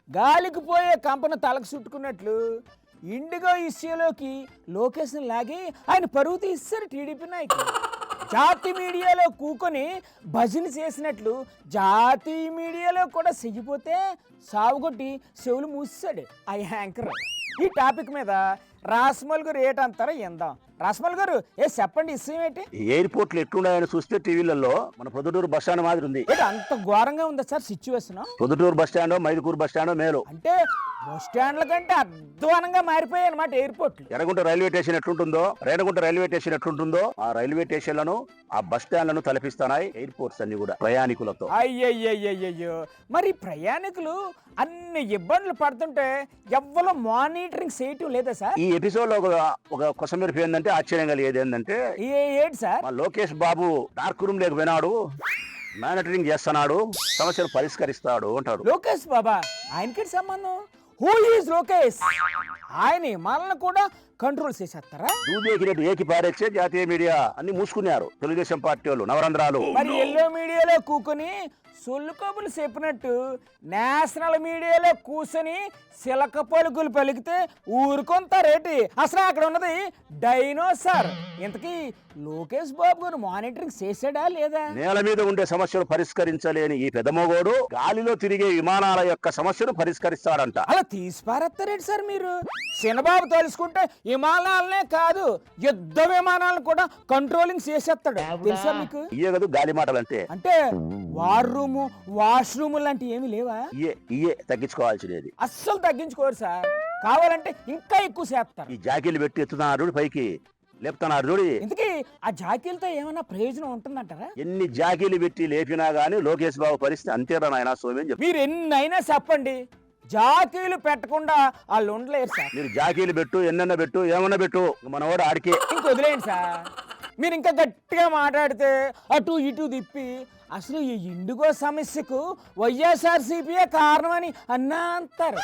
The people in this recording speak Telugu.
గాలికి పోయే కంపను తలకు చుట్టుకున్నట్లు ఇండిగో ఇష్యూలోకి లోకేష్ని లాగి ఆయన పరువు తీస్తారు టీడీపీ నాయకులు. జాతి మీడియాలో కూకొని భజన చేసినట్లు జాతీయ మీడియాలో కూడా చెయ్యిపోతే సావుగొట్టి చెవులు మూసాడు ఆ యాంకర్. ఈ టాపిక్ మీద రాస్మల్ గారు ఏటంటారో ఎందాం. రాస్మల్ గారు చెప్పండి విషయం ఏంటి? ఎయిర్పోర్ట్లు ఎట్లున్నాయని చూస్తే టీవీలలో మన పొద్దుటూరు బస్ స్టాండ్ మాదిరి ఉంది. అంత ఘోరంగా ఉందా sir situation? Proddatur bus stand Mydukur bus stand మేలు. అంటే బస్ స్టాండ్ల కంటే అధ్వానంగా మారిపోయాయి అనమాట ఎయిర్పోర్ట్లు. ఎర్రగుంట రైల్వే స్టేషన్ ఎట్లుంటుందో, రేణగుంట రైల్వే స్టేషన్ ఎట్లుంటుందో ఆ రైల్వే స్టేషన్లను ఆ బస్ స్టాండ్లను తలపిస్తున్నాయి ఎయిర్పోర్ట్స్ అన్ని కూడా ప్రయాణికులతో. అయ్యయ్యయ్యో, మరి ప్రయాణికులు అన్ని ఇబ్బందులు పడుతుంటే ఎవ్వరూ మానిటరింగ్ చేయటం లేదా సార్? ఈ ఎపిసోడ్ లో ఒక కొసమెరుపు ఏంటంటే ఆశ్చర్యం కలిగేది ఏంటంటే ఏంటి సార్? మా లోకేష్ బాబు డార్క్ రూమ్ లేక పోయినాడు, మానిటరింగ్ చేస్తున్నాడు, సమస్యలు పరిష్కరిస్తాడు అంటాడు. లోకేష్ బాబా ఆయనకి సంబంధం? Who is Lokesh? ఆయన మనల్ని కూడా కంట్రోల్ చేసేస్తారా? దూదేకినట్టు ఏకి పారేచ్చే జాతీయ మీడియా అన్ని మూసుకున్నారు తెలుగుదేశం పార్టీ వాళ్ళు నవరంధ్రాలు. మరి ఎల్లో మీడియాలో కూకొని సొల్లు కబులు చెప్పినట్టు నేషనల్ మీడియాలో కూర్చొని సిలక పలుకులు పలికితే ఊరుకొంతారేటి? అసలు అక్కడ ఉన్నది డైనోసార్. ఇంతకీ లోకేష్ బాబు గారు మానిటరింగ్ చేశాడా లేదా? నేల మీద ఉండే సమస్యలు పరిష్కరించలేని ఈ పెదమోగోడు గాలిలో తిరిగే విమానాల యొక్క సమస్యను పరిష్కరిస్తాడంట. అలా తీసి పారేస్తారేంటి సార్ మీరు? చిన్నబాబు తెలుసుకుంటే విమానాలనే కాదు యుద్ధ విమానాలను కూడా కంట్రోలింగ్ చేసేస్తాడు తెలుసా మీకు? ఇయే కదా గాలి మాటలు అంటే. అంటే వార్ రూమ్ వాష్రూమ్ లాంటివి ఏమి లేవా? ఇయే తగ్గించుకోవాల్సినది. అస్సలు తగ్గించుకోరు సార్. కావాలంటే ఇంకా ఎక్కువ చేస్తారు. ఈ జాకీలు పెట్టి ఎత్తుతున్నారు పైకి లేపుతున్నారు చూడి. ఇంతకీ ఆ జాకీలతో ఏమైనా ప్రయోజనం ఉంటుందంటారా? ఎన్ని జాకీలు పెట్టి లేపినా గానీ లోకేష్ బాబు పరిస్థితి అంతేరా నాయనా సోమి అని చెప్పి. మీరు ఎన్నైనా చెప్పండి, జాకీలు పెట్టకుండా వాళ్ళు ఉండలేరు సార్. మీరు జాకీలు పెట్టు, ఎన్నెన్న పెట్టు, ఏమన్నా పెట్టు, మనవాడు ఆడికే. ఇంక వదిలేయండి సార్. మీరు ఇంకా గట్టిగా మాట్లాడితే అటు ఇటు తిప్పి అసలు ఈ ఇండిగో సమస్యకు వైఎస్ఆర్సీపీయే కారణమని అన్నా అంటారు.